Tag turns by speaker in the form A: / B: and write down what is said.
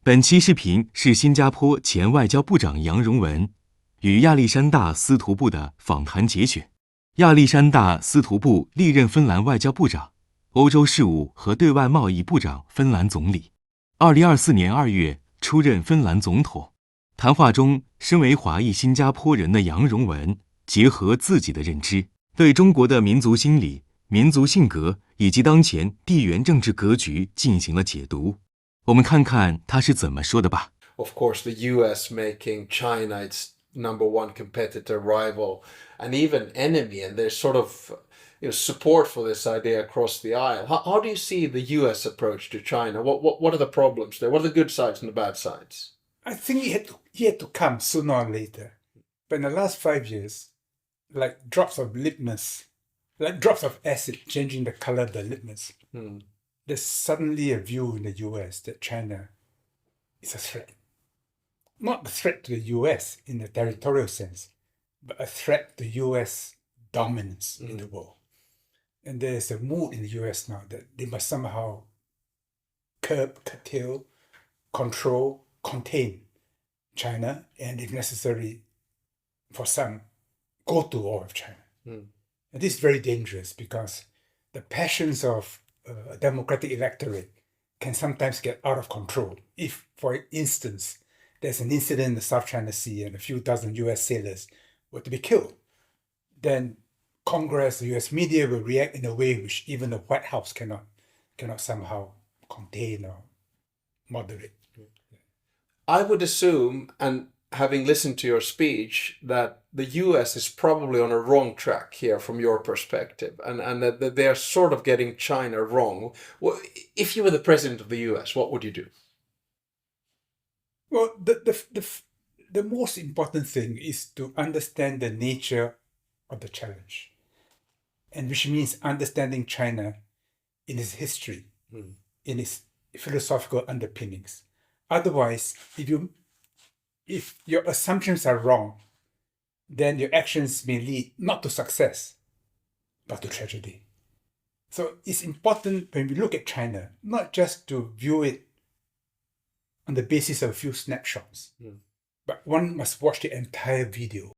A: 本期视频是新加坡前外交部长杨荣文与亚历山大·斯图布的访谈节选。亚历山大·斯图布历任芬兰外交部长、欧洲事务和对外贸易部长、芬兰总理。2024年2月出任芬兰总统。谈话中，身为华裔新加坡人的杨荣文结合自己的认知，对中国的民族心理、民族性格以及当前地缘政治格局进行了解读。我们看看他是怎么说的吧。
B: Of course, the US making China its number one competitor, rival, and even enemy, and there's sort of support for this idea across the aisle. How do you see the US approach to China? What are the problems there? What are the good sides and the bad sides?
C: I think he had to come sooner or later. But in the last 5 years, like drops of litmus, like drops of acid changing the color of the litmus, there's suddenly a view in the US that China is a threat. Not a threat to the US in the territorial sense, but a threat to US dominance in the world. And there's a mood in the US now that they must somehow curb, curtail, control, contain China, and if necessary, for some, go to war with China. And this is very dangerous because the passions of a democratic electorate can sometimes get out of control. If, for instance, there's an incident in the South China Sea and a few dozen US sailors were to be killed, then Congress, the US media will react in a way which even the White House cannot somehow contain or moderate.
B: I would assume, and having listened to your speech, that the US is probably on a wrong track here from your perspective, and that they're sort of getting China wrong. Well, if you were the president of the US, what would you do?
C: Well, the most important thing is to understand the nature of the challenge, and which means understanding China in its history, in its philosophical underpinnings. Otherwise, if your assumptions are wrong, then your actions may lead not to success, but to tragedy. So it's important when we look at China, not just to view it on the basis of a few snapshots, but one must watch the entire video.